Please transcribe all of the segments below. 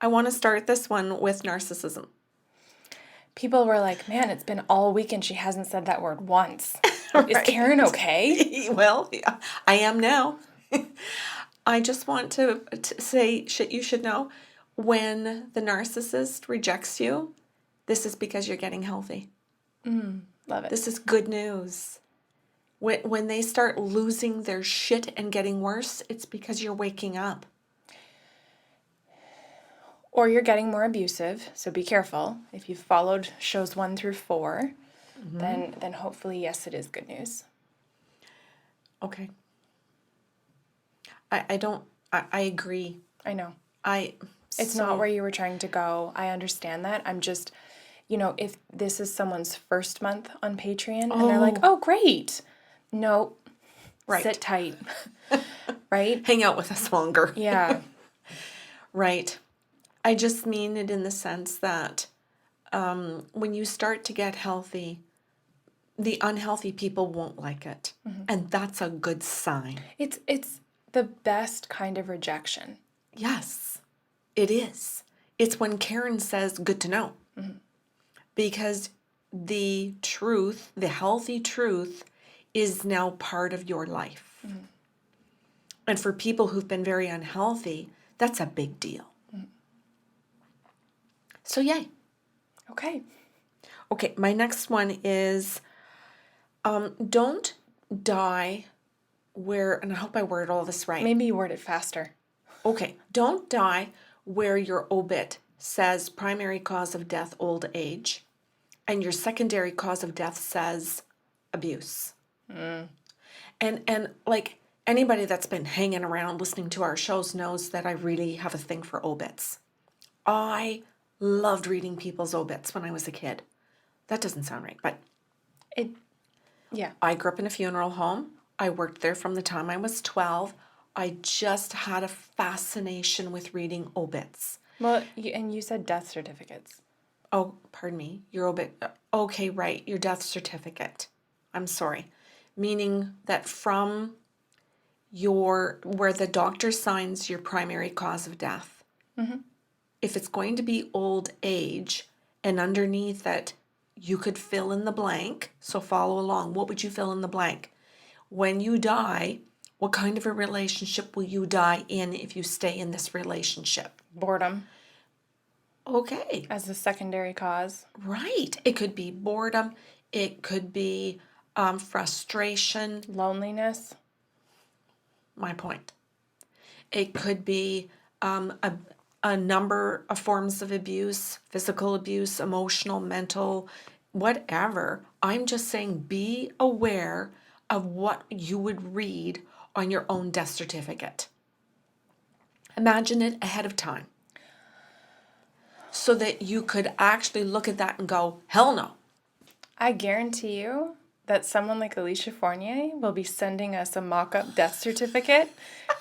I want to start this one with narcissism. People were like, man, it's been all week and she hasn't said that word once. Right. Is Karen okay? Well, yeah, I am now. I just want to say, you should know, when the narcissist rejects you, this is because you're getting healthy. Love it. This is good news. When they start losing their shit and getting worse, it's because you're waking up. Or you're getting more abusive, so be careful. If you've followed shows 1 through 4, then hopefully, yes, it is good news. Okay. I agree. I know. It's not where you were trying to go. I understand that. I'm just, if this is someone's first month on Patreon and they're like, oh, great. No, right. Sit tight. Right? Hang out with us longer. Yeah. Right. I just mean it in the sense that when you start to get healthy, the unhealthy people won't like it. And that's a good sign. It's the best kind of rejection. Yes, it is. It's when Karen says, good to know. Because the truth, the healthy truth, is now part of your life. And for people who've been very unhealthy, that's a big deal. So yay. Okay. Okay, my next one is don't die where, and I hope I word all this right. Maybe you word it faster. Okay, don't die where your obit says primary cause of death, old age, and your secondary cause of death says abuse. And like anybody that's been hanging around listening to our shows knows that I really have a thing for obits. I loved reading people's obits when I was a kid. That doesn't sound right, but yeah. I grew up in a funeral home. I worked there from the time I was 12. I just had a fascination with reading obits. Well, and you said death certificates. Oh, pardon me. Your obit. Okay, right. Your death certificate. I'm sorry. Meaning that from where the doctor signs your primary cause of death. If it's going to be old age, and underneath it, you could fill in the blank. So follow along. What would you fill in the blank? When you die, what kind of a relationship will you die in if you stay in this relationship? Boredom. Okay. As a secondary cause. Right. It could be boredom. It could be frustration. Loneliness. My point. It could be a number of forms of abuse, physical abuse, emotional, mental, whatever. I'm just saying be aware of what you would read on your own death certificate. Imagine it ahead of time so that you could actually look at that and go, hell no. I guarantee you that someone like Alicia Fournier will be sending us a mock-up death certificate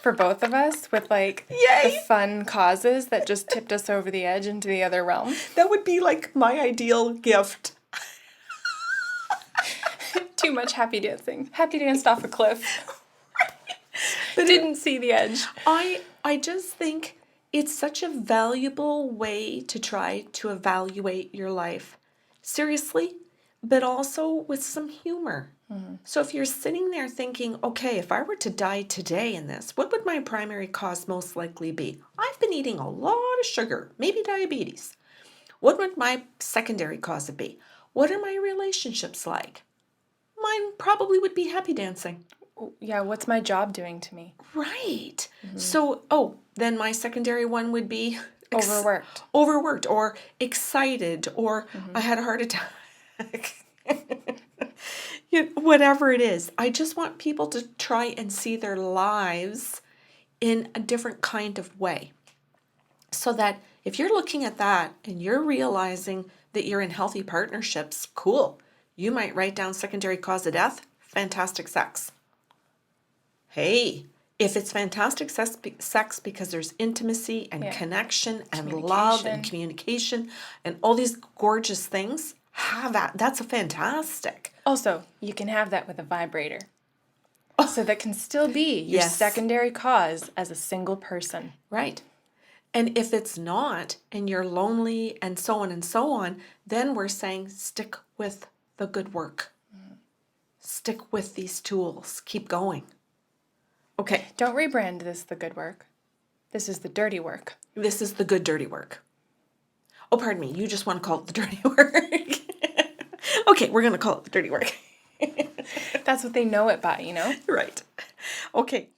for both of us with like the fun causes that just tipped us over the edge into the other realm. That would be like my ideal gift. Too much happy dancing. Happy danced off a cliff. But didn't see the edge. I just think it's such a valuable way to try to evaluate your life. Seriously, but also with some humor. So if you're sitting there thinking, okay, if I were to die today in this, what would my primary cause most likely be? I've been eating a lot of sugar, maybe diabetes. What would my secondary cause be? What are my relationships like? Mine probably would be happy dancing. Yeah, what's my job doing to me? Right. So, then my secondary one would be overworked or excited or I had a heart attack. Whatever it is. I just want people to try and see their lives in a different kind of way. So that if you're looking at that and you're realizing that you're in healthy partnerships, cool. You might write down secondary cause of death, fantastic sex. Hey, if it's fantastic sex because there's intimacy and connection and love and communication and all these gorgeous things, have that. That's a fantastic. Also, you can have that with a vibrator. So that can still be your secondary cause as a single person. Right. And if it's not, and you're lonely and so on, then we're saying stick with the good work. Stick with these tools. Keep going. Okay. Don't rebrand this the good work. This is the dirty work. This is the good dirty work. Oh, pardon me. You just want to call it the dirty work. Okay, we're going to call it the dirty work. That's what they know it by, you know? Right. Okay.